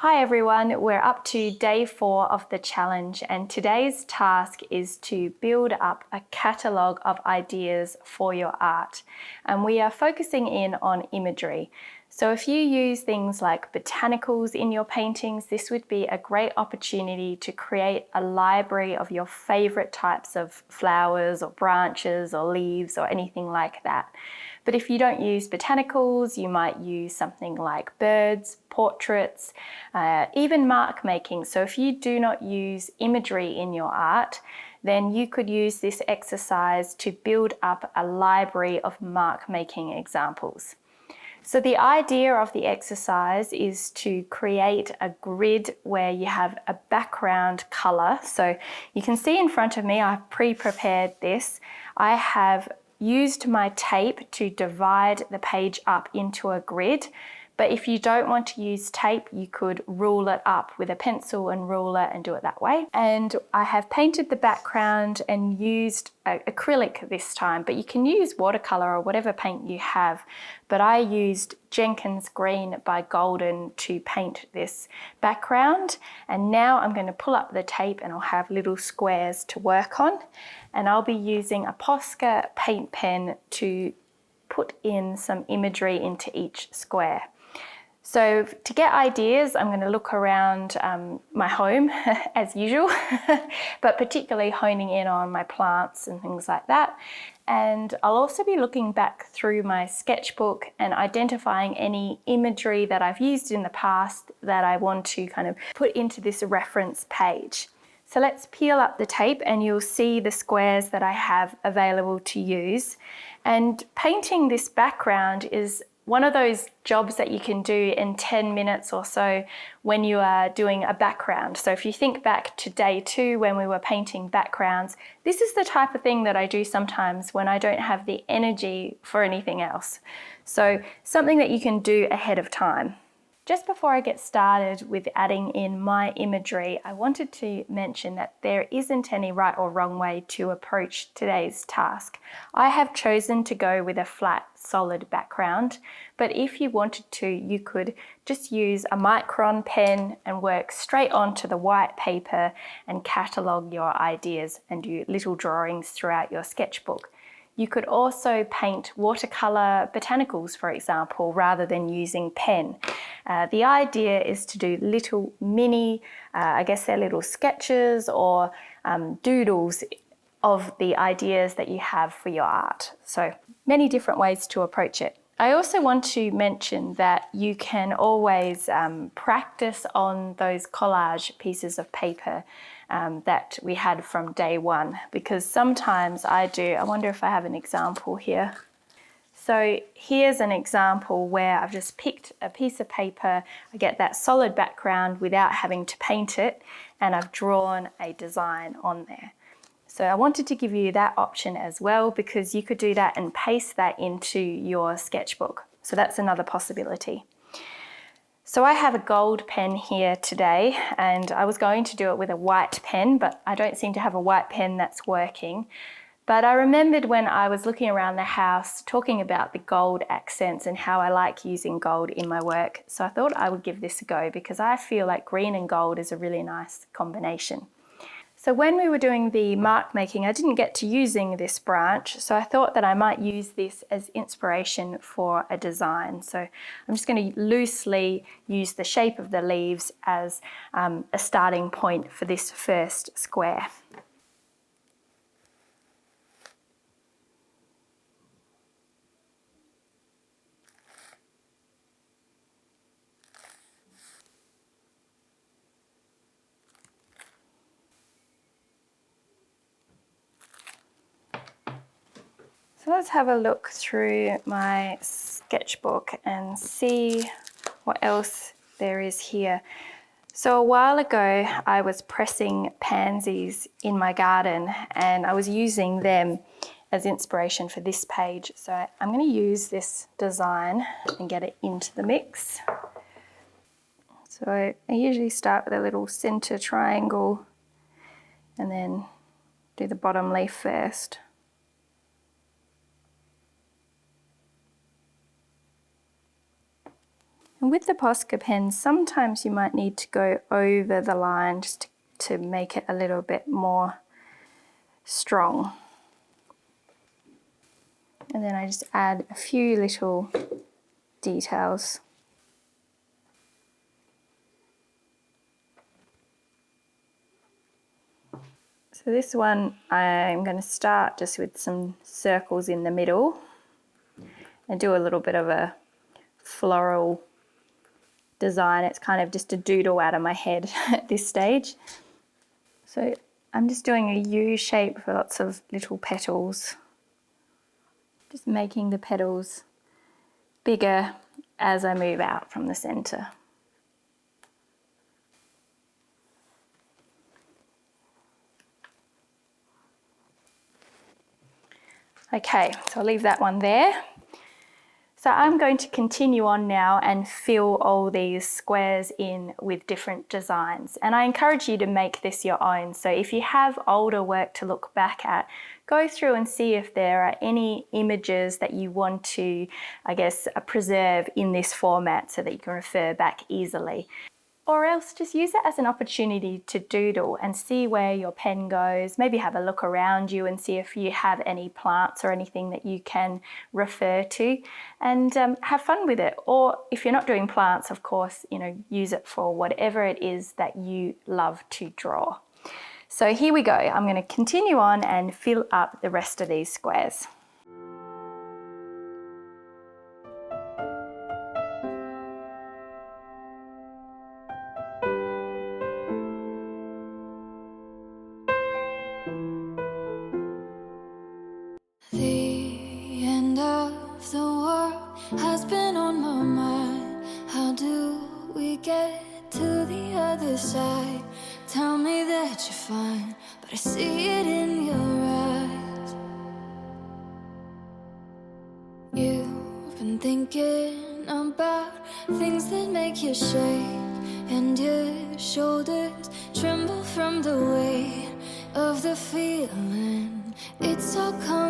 Hi everyone, we're up to day 4 of the challenge and today's task is to build up a catalogue of ideas for your art, and we are focusing in on imagery. So if you use things like botanicals in your paintings, this would be a great opportunity to create a library of your favourite types of flowers or branches or leaves or anything like that. But if you don't use botanicals, you might use something like birds, portraits, even mark making. So if you do not use imagery in your art, then you could use this exercise to build up a library of mark making examples. So the idea of the exercise is to create a grid where you have a background colour. So you can see in front of me, I've pre-prepared this. I have used my tape to divide the page up into a grid, but if you don't want to use tape, you could rule it up with a pencil and ruler and do it that way. And I have painted the background and used acrylic this time, but you can use watercolour or whatever paint you have. But I used Jenkins Green by Golden to paint this background. And now I'm going to pull up the tape and I'll have little squares to work on. And I'll be using a Posca paint pen to put in some imagery into each square. So to get ideas, I'm going to look around my home as usual, but particularly honing in on my plants and things like that. And I'll also be looking back through my sketchbook and identifying any imagery that I've used in the past that I want to kind of put into this reference page. So let's peel up the tape and you'll see the squares that I have available to use. And painting this background is one of those jobs that you can do in 10 minutes or so when you are doing a background. So if you think back to day 2 when we were painting backgrounds, this is the type of thing that I do sometimes when I don't have the energy for anything else. So something that you can do ahead of time. Just before I get started with adding in my imagery, I wanted to mention that there isn't any right or wrong way to approach today's task. I have chosen to go with a flat, solid background, but if you wanted to, you could just use a micron pen and work straight onto the white paper and catalogue your ideas and do little drawings throughout your sketchbook. You could also paint watercolour botanicals, for example, rather than using pen. The idea is to do little mini, I guess they're little sketches or doodles of the ideas that you have for your art. So many different ways to approach it. I also want to mention that you can always practice on those collage pieces of paper that we had from day 1, because sometimes I wonder if I have an example here. So here's an example where I've just picked a piece of paper, I get that solid background without having to paint it, and I've drawn a design on there. So I wanted to give you that option as well, because you could do that and paste that into your sketchbook. So that's another possibility. So I have a gold pen here today, and I was going to do it with a white pen, but I don't seem to have a white pen that's working. But I remembered when I was looking around the house talking about the gold accents and how I like using gold in my work. So I thought I would give this a go because I feel like green and gold is a really nice combination. So when we were doing the mark making, I didn't get to using this branch, so I thought that I might use this as inspiration for a design. So I'm just going to loosely use the shape of the leaves as a starting point for this first square. So let's have a look through my sketchbook and see what else there is here. So a while ago, I was pressing pansies in my garden and I was using them as inspiration for this page. So I'm going to use this design and get it into the mix. So I usually start with a little center triangle and then do the bottom leaf first. And with the Posca pen, sometimes you might need to go over the line just to make it a little bit more strong. And then I just add a few little details. So this one, I'm going to start just with some circles in the middle and do a little bit of a floral design. It's kind of just a doodle out of my head at this stage. So I'm just doing a U shape for lots of little petals. Just making the petals bigger as I move out from the center. Okay, so I'll leave that one there. So I'm going to continue on now and fill all these squares in with different designs. And I encourage you to make this your own. So if you have older work to look back at, go through and see if there are any images that you want to, I guess, preserve in this format so that you can refer back easily. Or else just use it as an opportunity to doodle and see where your pen goes. Maybe have a look around you and see if you have any plants or anything that you can refer to, and have fun with it. Or if you're not doing plants, of course, use it for whatever it is that you love to draw. So here we go. I'm going to continue on and fill up the rest of these squares. The end of the world has been on my mind. How do we get to the other side? Tell me that you're fine, but I see it in your eyes. You've been thinking about things that make you shake, and your shoulders tremble from the weight of the feeling. It's all coming